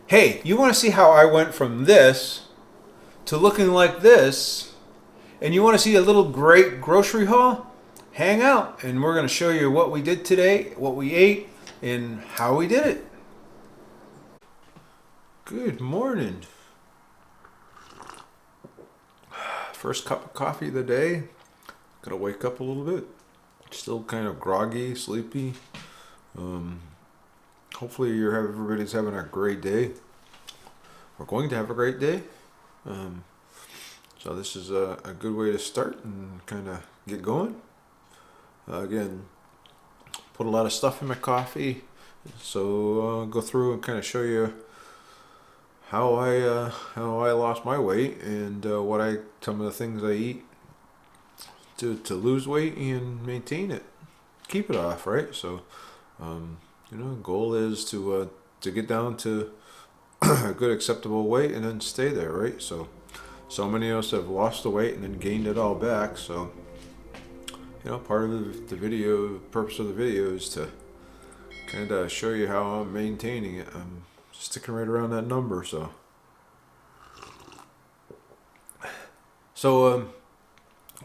Hey, you want to see how I went from this to looking like this, and you want to see a little great grocery haul? Hang out, and we're going to show you what we did today, what we ate, and how we did it. Good morning. First cup of coffee of the day. Gotta wake up a little bit. Still kind of groggy, sleepy. Um, Hopefully everybody's having a great day. We're going to have a great day. Um, so this is a good way to start and kind of get going. Again, put a lot of stuff in my coffee. So I'll go through and kind of show you how I lost my weight and some of the things I eat to lose weight and maintain it, keep it off, right? So, goal is to get down to a good acceptable weight and then stay there, right? So many of us have lost the weight and then gained it all back. So, part of the video, purpose of the video is to kind of show you how I'm maintaining it. I'm sticking right around that number. So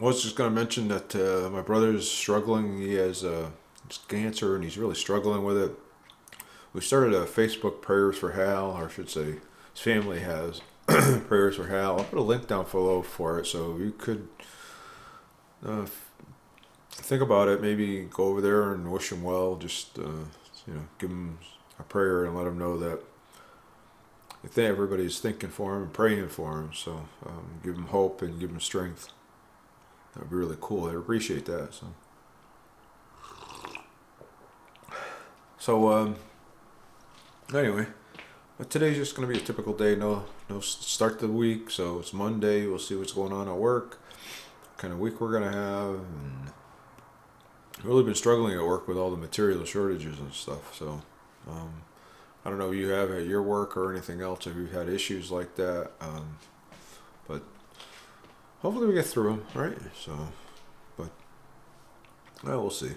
I was just going to mention that my brother's struggling. He has cancer and he's really struggling with it. We started a Facebook Prayers for Hal, or I should say his family has Prayers for Hal. I'll put a link down below for it, so you could think about it. Maybe go over there and wish him well. Just give him a prayer and let him know that everybody's thinking for him and praying for him. So give him hope and give him strength. That'd be really cool. I appreciate that. So anyway, but today's just going to be a typical day. No start to the week. So it's Monday. We'll see what's going on at work. What kind of week we're going to have. And I've really been struggling at work with all the material shortages and stuff. So I don't know if you have at your work or anything else, if you've had issues like that. But hopefully we get through them, right? So, but we'll see.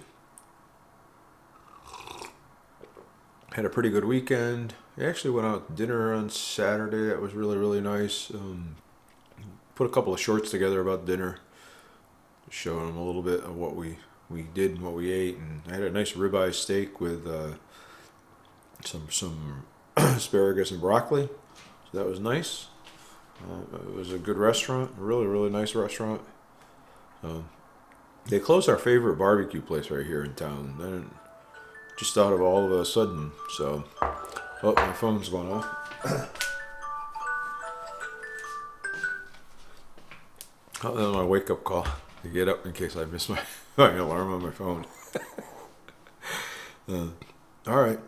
Had a pretty good weekend. I actually went out to dinner on Saturday. That was really, really nice. Put a couple of shorts together about dinner, showing them a little bit of what we did and what we ate. And I had a nice ribeye steak with some asparagus and broccoli. So that was nice. It was a good restaurant, a really, really nice restaurant. They closed our favorite barbecue place right here in town. Then just out of all of a sudden. So, oh, my phone's going off. Oh, that was my wake up call to get up in case I miss my alarm on my phone. All right,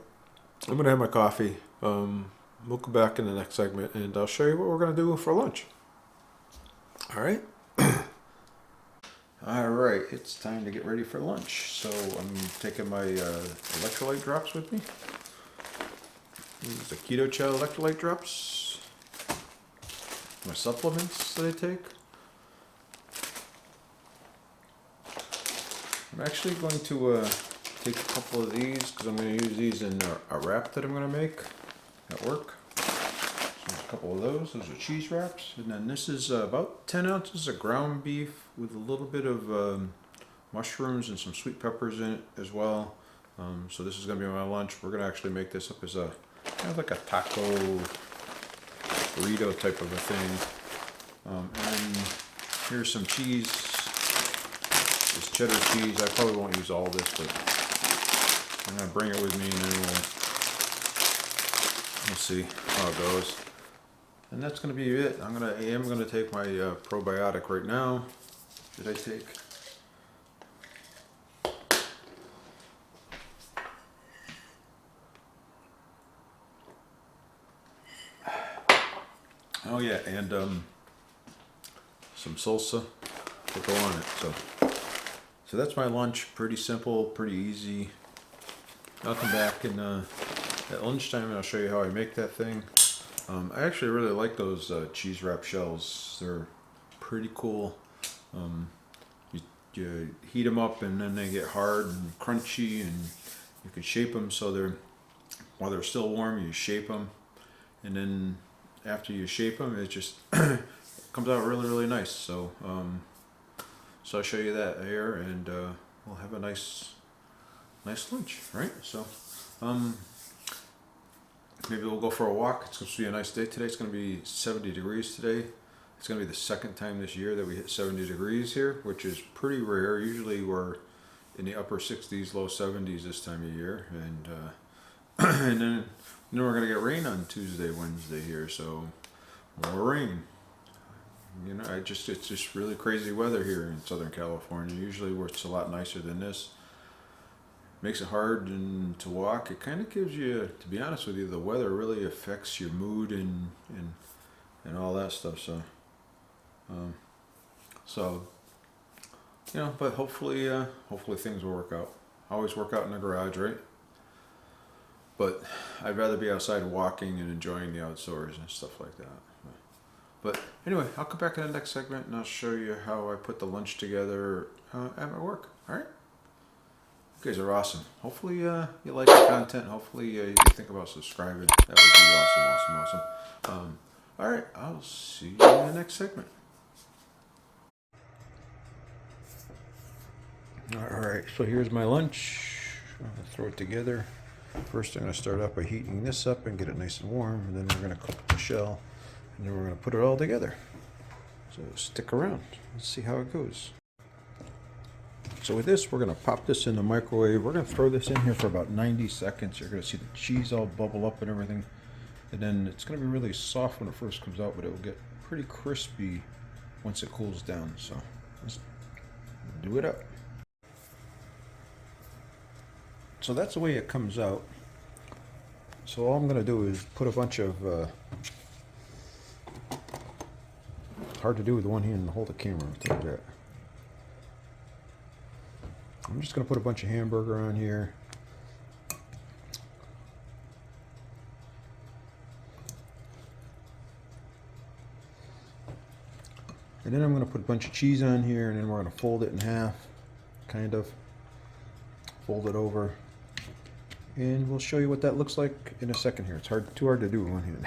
I'm gonna have my coffee. We'll come back in the next segment and I'll show you what we're gonna do for lunch. All right. All right, it's time to get ready for lunch. So I'm taking my electrolyte drops with me. These are the Keto Chow electrolyte drops. My supplements that I take. I'm actually going to take a couple of these because I'm going to use these in a wrap that I'm going to make at work. So a couple of those. Those are cheese wraps. And then this is about 10 ounces of ground beef with a little bit of mushrooms and some sweet peppers in it as well. So this is going to be my lunch. We're going to actually make this up as a kind of like a taco burrito type of a thing. And here's some cheese. This cheddar cheese. I probably won't use all this, but I'm going to bring it with me and then we'll see how it goes. And that's going to be it. I am going to take my probiotic right now. Did I take? Oh yeah, and some salsa to go on it. So that's my lunch. Pretty simple, pretty easy. I'll come back and at lunchtime and I'll show you how I make that thing. I actually really like those cheese wrap shells. They're pretty cool. You heat them up and then they get hard and crunchy, and you can shape them so while they're still warm, you shape them and then after you shape them, it just comes out really nice. So so I'll show you that here, and we'll have a nice lunch, right? So maybe we'll go for a walk. It's supposed to be a nice day today. It's going to be 70 degrees today. It's going to be the second time this year that we hit 70 degrees here, which is pretty rare. Usually we're in the upper 60s, low 70s this time of year, and and then we're going to get rain on Tuesday, Wednesday here, so more rain. You know, it's just really crazy weather here in Southern California. Usually where it's a lot nicer than this. Makes it hard to walk. It kind of gives you, to be honest with you, the weather really affects your mood and all that stuff. So, you know, but hopefully things will work out. I always work out in the garage, right? But I'd rather be outside walking and enjoying the outdoors and stuff like that. But anyway, I'll come back in the next segment and I'll show you how I put the lunch together at my work. All right? You guys are awesome. Hopefully you like the content. Hopefully you think about subscribing. That would be awesome. All right, I'll see you in the next segment. All right, so here's my lunch. I'll throw it together. First, I'm going to start out by heating this up and get it nice and warm, and then we're going to cook the shell, and then we're going to put it all together. So stick around. Let's see how it goes. So with this, we're going to pop this in the microwave. We're going to throw this in here for about 90 seconds. You're going to see the cheese all bubble up and everything. And then it's going to be really soft when it first comes out, but it will get pretty crispy once it cools down. So let's do it up. So that's the way it comes out. So all I'm going to do is put a bunch of... hard to do with one hand and hold the camera. I'll tell you that. I'm just going to put a bunch of hamburger on here. And then I'm going to put a bunch of cheese on here, and then we're going to fold it in half, kind of. Fold it over. And we'll show you what that looks like in a second here. It's too hard to do with one hand.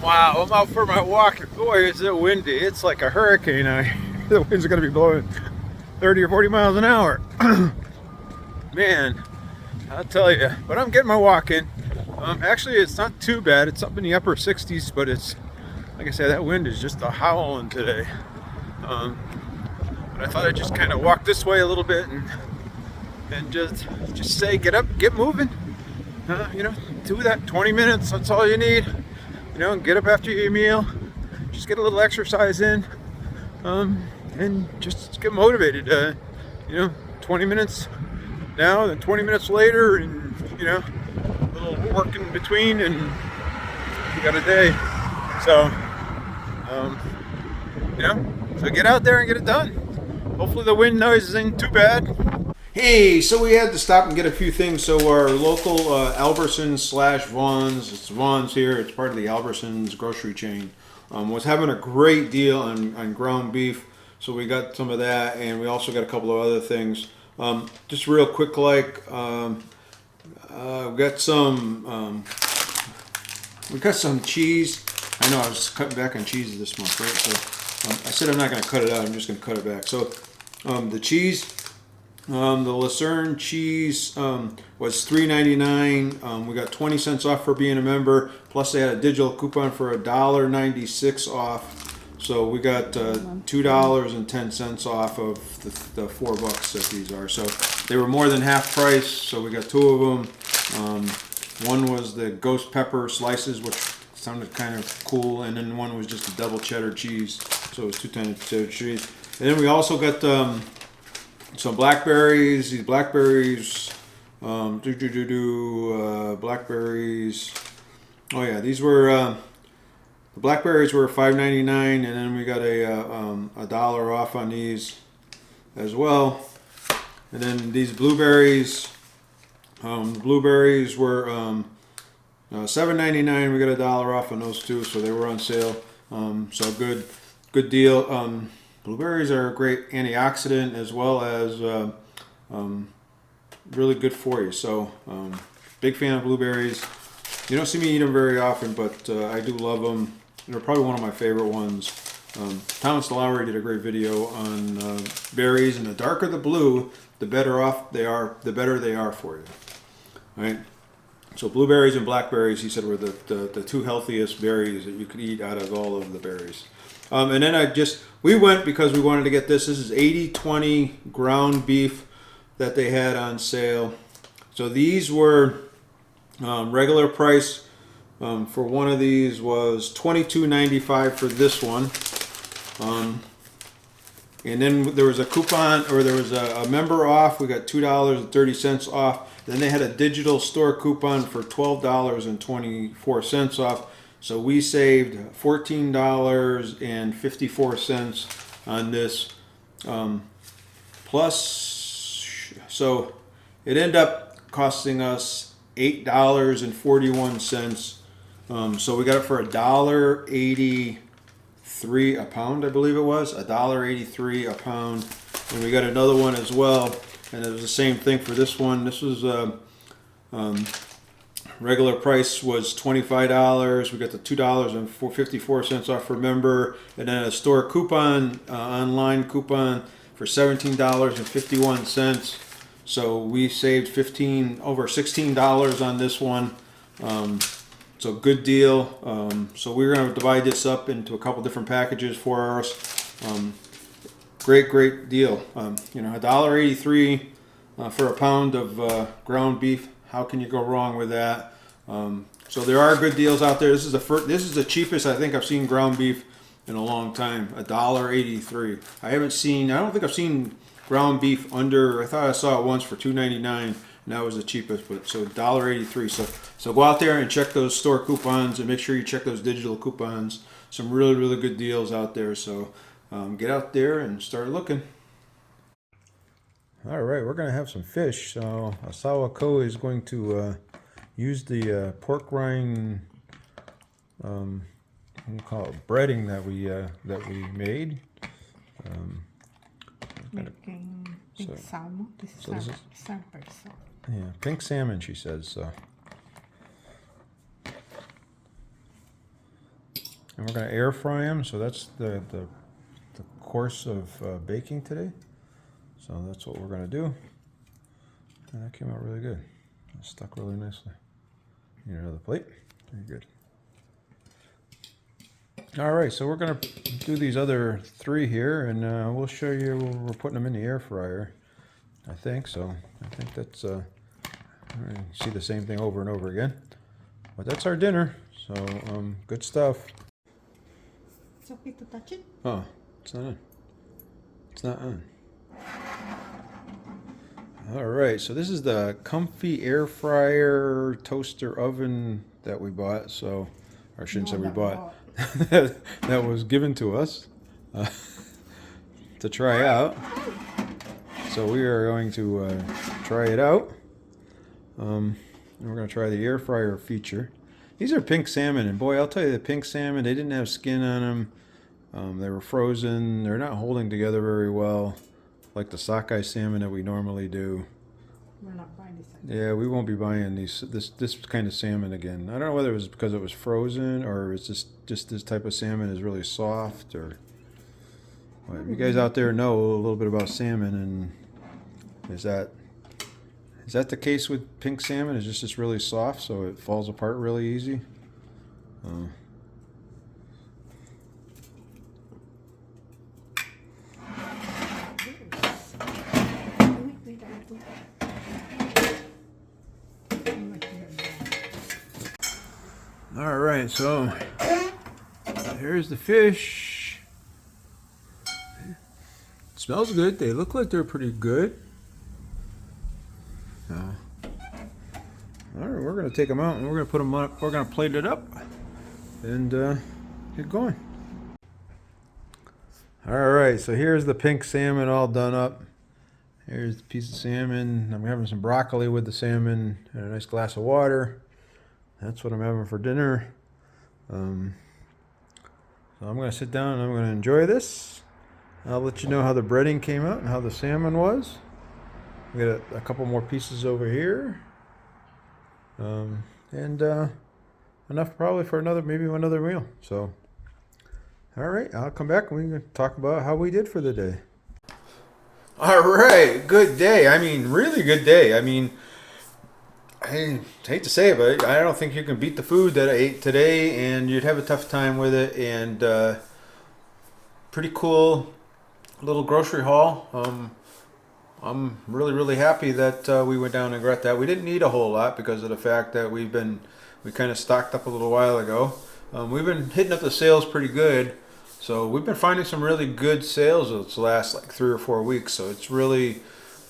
Wow, I'm out for my walk. Boy, is it windy. It's like a hurricane. The winds are going to be blowing 30 or 40 miles an hour. Man, I'll tell you. But I'm getting my walk in. Actually, it's not too bad. It's up in the upper 60s, but it's, like I said, that wind is just a howling today. But I thought I'd just kind of walk this way a little bit and just say, get up, get moving. You know, do that 20 minutes. That's all you need. You know, get up after your meal, just get a little exercise in, and just get motivated. You know, 20 minutes now, then 20 minutes later, and you know, a little work in between, and you got a day. So, you know, so get out there and get it done. Hopefully the wind noise isn't too bad. Hey, so we had to stop and get a few things. So our local Albertsons / Vaughn's, it's Vaughn's here, it's part of the Albertsons grocery chain, was having a great deal on ground beef. So we got some of that, and we also got a couple of other things. Just real quick, like we got some cheese. I know I was cutting back on cheese this month, right? So I said I'm not going to cut it out. I'm just going to cut it back. So the cheese. The Lucerne cheese was $3.99. We got 20 cents off for being a member. Plus they had a digital coupon for $1.96 off. So we got $2.10 off of the $4 that these are. So they were more than half price. So we got two of them. One was the ghost pepper slices, which sounded kind of cool, and then one was just a double cheddar cheese. So it was 2 times cheddar cheese. And then we also got some blackberries. These blackberries, blackberries. Oh yeah, these were the blackberries were $5.99, and then we got a dollar off on these as well. And then these blueberries. The blueberries were $7.99. We got a dollar off on those too, so they were on sale. So good deal. Blueberries are a great antioxidant as well as really good for you. So big fan of blueberries. You don't see me eat them very often, but I do love them. They're probably one of my favorite ones. Thomas DeLauer did a great video on berries, and the darker the blue, the better off they are. The better they are for you. Right. So blueberries and blackberries, he said, were the 2 healthiest berries that you could eat out of all of the berries. And then we went because we wanted to get this. This is 80/20 ground beef that they had on sale. So these were regular price for one of these was $22.95 for this one. And then there was a coupon, or there was a member off. We got $2.30 off. Then they had a digital store coupon for $12.24 off. So we saved $14.54 on this. Plus, so it ended up costing us $8.41. So we got it for $1.83 a pound, I believe it was. $1.83 a pound. And we got another one as well. And it was the same thing for this one. This was regular price was $25. We got the $2.54 off for member, and then a store coupon, online coupon for $17.51. So we saved over $16 on this one. So good deal. So we're going to divide this up into a couple different packages for us. Great deal. $1.83 for a pound of ground beef. How can you go wrong with that? So there are good deals out there. This is the cheapest I think I've seen ground beef in a long time. $1.83. I don't think I've seen ground beef under. I thought I saw it once for $2.99, and that was the cheapest. But so $1.83. So go out there and check those store coupons, and make sure you check those digital coupons. Some really good deals out there. So get out there and start looking. All right, we're going to have some fish. So Asawa Ko is going to use the pork rind, what do you call it, breading that we made. Making pink salmon. This is sample. Yeah, pink salmon, she says. So, and we're going to air fry them. So that's the course of baking today. So that's what we're going to do. And that came out really good. It stuck really nicely. Need another plate? Very good. All right, so we're going to do these other 3 here, and we'll show you. We're putting them in the air fryer, I think. So I think that's, see the same thing over and over again. But that's our dinner. So good stuff. It's okay to touch it? Oh, it's not on. It's not on. All right, so this is the comfy air fryer toaster oven that we bought. So, or I shouldn't say we bought. That was given to us to try out. So we are going to try it out. And we're going to try the air fryer feature. These are pink salmon, and boy, I'll tell you, the pink salmon, they didn't have skin on them. They were frozen. They're not holding together very well, like the sockeye salmon that we normally do. We're not buying this again. Yeah, we won't be buying this kind of salmon again. I don't know whether it was because it was frozen, or it's just this type of salmon is really soft, or what. You guys out there know a little bit about salmon, and is that the case with pink salmon? Is just really soft, so it falls apart really easy? All right, so here's the fish. It smells good. They look like they're pretty good. All right, we're gonna take them out and we're gonna put them up. We're gonna plate it up and get going. All right, so here's the pink salmon all done up. Here's a piece of salmon. I'm having some broccoli with the salmon and a nice glass of water. That's what I'm having for dinner. So I'm going to sit down and I'm going to enjoy this. I'll let you know how the breading came out and how the salmon was. We got a couple more pieces over here. And enough probably for maybe another meal. So, all right, I'll come back and we can talk about how we did for the day. All right, good day. I mean, really good day. I mean, I hate to say it, but I don't think you can beat the food that I ate today, and you'd have a tough time with it. And pretty cool little grocery haul. I'm really happy that we went down and got that. We didn't need a whole lot because of the fact that we kind of stocked up a little while ago. We've been hitting up the sales pretty good. So we've been finding some really good sales this last like 3 or 4 weeks. So it's really,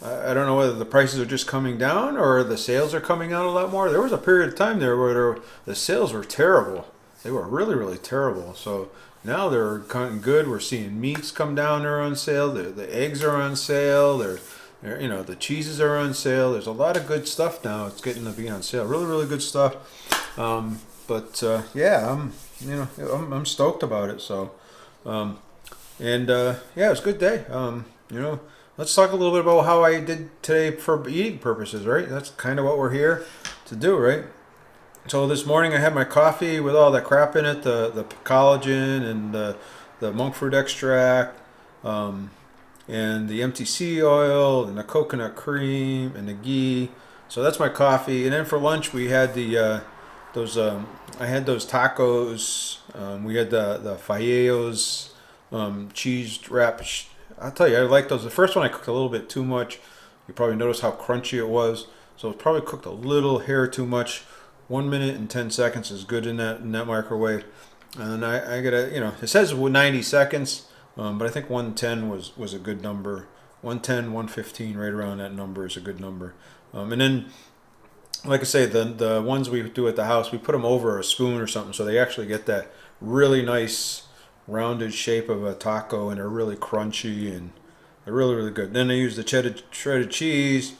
I don't know whether the prices are just coming down or the sales are coming out a lot more. There was a period of time there where the sales were terrible. They were really terrible. So now they're kind of good. We're seeing meats come down. They're on sale. The eggs are on sale. The cheeses are on sale. There's a lot of good stuff now. It's getting to be on sale. Really good stuff. Yeah, I'm stoked about it. So. Yeah, it was a good day. Let's talk a little bit about how I did today for eating purposes, right? That's kind of what we're here to do, right? So this morning I had my coffee with all that crap in it, the collagen and the monk fruit extract, and the MTC oil and the coconut cream and the ghee. So that's my coffee. And then for lunch we had I had those tacos. We had the Falleos cheese wrap. I'll tell you, I like those. The first one I cooked a little bit too much. You probably noticed how crunchy it was. So it probably cooked a little hair too much. 1 minute and 10 seconds is good in that microwave. And I gotta, it says 90 seconds, but I think 110 was a good number. 110, 115, right around that number is a good number. And then, like I say, the ones we do at the house, we put them over a spoon or something, so they actually get that really nice rounded shape of a taco, and they're really crunchy and they're really good. Then I use the shredded cheese.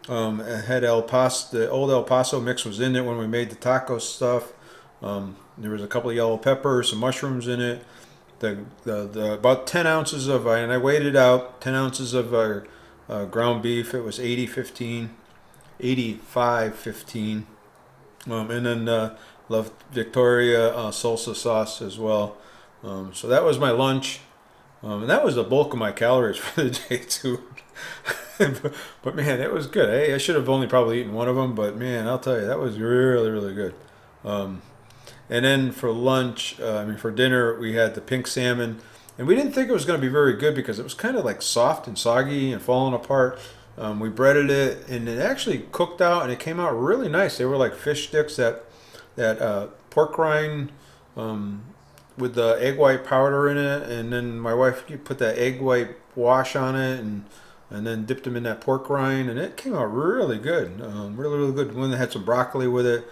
I had the old El Paso mix was in it when we made the taco stuff. There was a couple of yellow peppers, some mushrooms in it. The about 10 ounces of, and I weighed it out, 10 ounces of ground beef. It was 85-15. And then La Victoria salsa sauce as well. So that was my lunch. And that was the bulk of my calories for the day too. but man, it was good. I should have only probably eaten one of them, but man, I'll tell you, that was really good. And then for lunch, for dinner, we had the pink salmon. And we didn't think it was going to be very good because it was kind of like soft and soggy and falling apart. We breaded it, and it actually cooked out, and it came out really nice. They were like fish sticks that pork rind with the egg white powder in it, and then my wife put that egg white wash on it, and then dipped them in that pork rind, and it came out really good, really good. One that had some broccoli with it.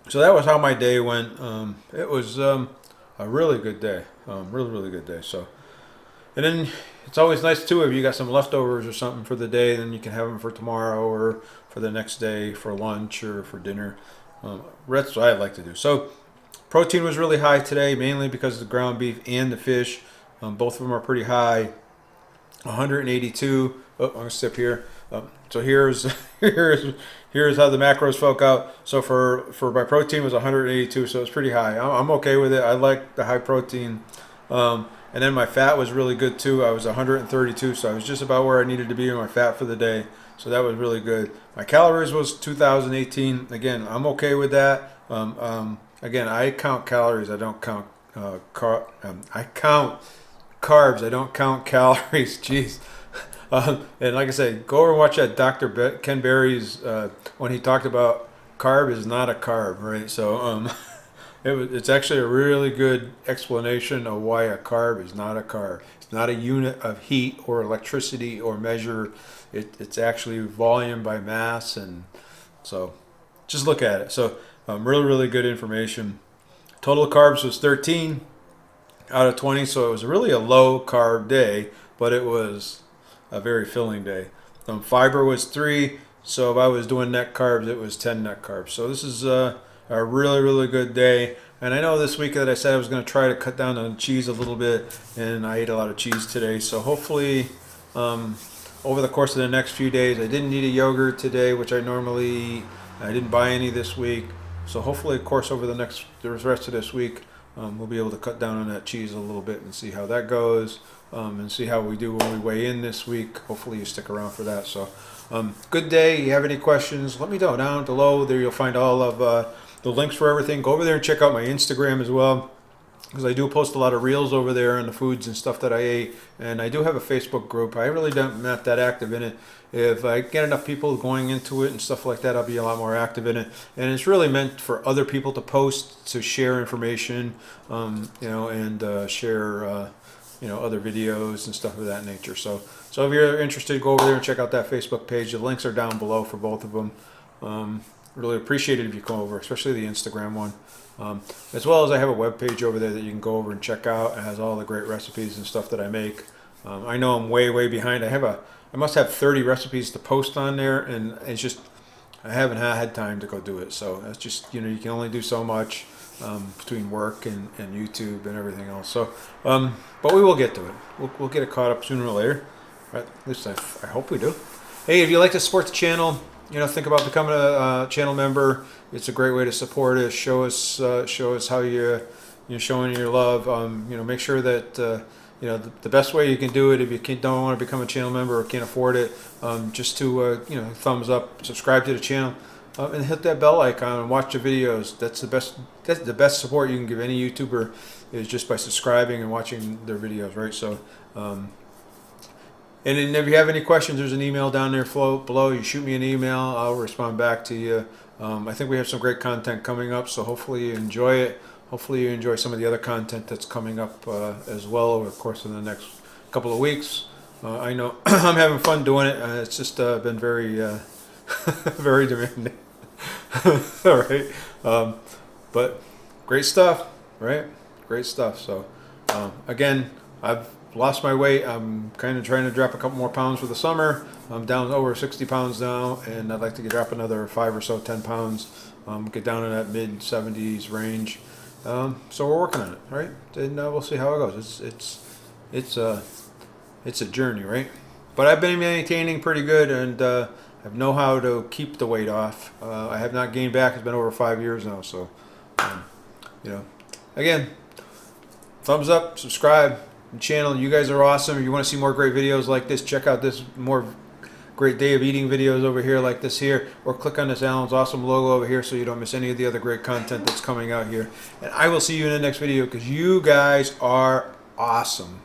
So that was how my day went. It was a really good day, really good day. So, and then it's always nice too if you got some leftovers or something for the day, then you can have them for tomorrow or for the next day for lunch or for dinner. That's what I like to do. So protein was really high today, mainly because of the ground beef and the fish. Both of them are pretty high. 182. Oh, I'm gonna sip here. So here's how the macros folk out. So for my protein was 182, so it's pretty high. I'm okay with it. I like the high protein. And then my fat was really good too. I was 132, so I was just about where I needed to be in my fat for the day. So that was really good. My calories was 2,018. Again, I'm okay with that. Again, I count calories. I don't count I count carbs. I don't count calories. Jeez. And like I said, go over and watch that Dr. Ken Berry's when he talked about carb is not a carb, right? So It's actually a really good explanation of why a carb is not a carb. It's not a unit of heat or electricity or measure. It's actually volume by mass, and so just look at it. So really, really good information. Total carbs was 13 out of 20, so it was really a low carb day, but it was a very filling day. Fiber was 3, so if I was doing net carbs, it was 10 net carbs. So this is a really, really good day. And I know this week that I said I was going to try to cut down on cheese a little bit, and I ate a lot of cheese today. So hopefully over the course of the next few days, I didn't eat a yogurt today, which I normally eat. I didn't buy any this week. So hopefully, of course, over the rest of this week, we'll be able to cut down on that cheese a little bit and see how that goes, and see how we do when we weigh in this week. Hopefully you stick around for that. So good day. You have any questions, let me know down below. There you'll find all of the links for everything. Go over there and check out my Instagram as well, because I do post a lot of reels over there on the foods and stuff that I ate. And I do have a Facebook group. I really don't not that active in it. If I get enough people going into it and stuff like that, I'll be a lot more active in it. And it's really meant for other people to post, to share information, and share other videos and stuff of that nature. So if you're interested, go over there and check out that Facebook page. The links are down below for both of them. Really appreciate it if you come over, especially the Instagram one. As well as I have a web page over there that you can go over and check out. It has all the great recipes and stuff that I make. I know I'm way behind. I must have 30 recipes to post on there, and it's just I haven't had time to go do it. So that's just, you can only do so much between work and YouTube and everything else. So but we will get to it. We'll get it caught up sooner or later. Right? At least I hope we do. Hey, if you like to support the channel, think about becoming a channel member. It's a great way to support us. Show us how you're showing your love. Make sure that the best way you can do it, if you don't want to become a channel member or can't afford it, just to thumbs up, subscribe to the channel, and hit that bell icon and watch the videos. That's the best support you can give any YouTuber, is just by subscribing and watching their videos, right? So. And then if you have any questions, there's an email down there below. You shoot me an email, I'll respond back to you. I think we have some great content coming up, so hopefully you enjoy it. Hopefully you enjoy some of the other content that's coming up as well over the course of the next couple of weeks. I know I'm having fun doing it. It's just been very, very demanding. All right. But great stuff, right? Great stuff. So again, I've lost my weight. I'm kind of trying to drop a couple more pounds for the summer. I'm down over 60 pounds now, and I'd like to drop another 5 or so, 10 pounds, get down in that mid 70s range. So we're working on it, right? And we'll see how it goes. It's a journey, right? But I've been maintaining pretty good, and I know how to keep the weight off. I have not gained back. It's been over 5 years now. So, again, thumbs up, subscribe. Channel. You guys are awesome. If you want to see more great videos like this, check out this more great day of eating videos over here like this here, or click on this Alan's Awesome logo over here so you don't miss any of the other great content that's coming out here. And I will see you in the next video, because you guys are awesome.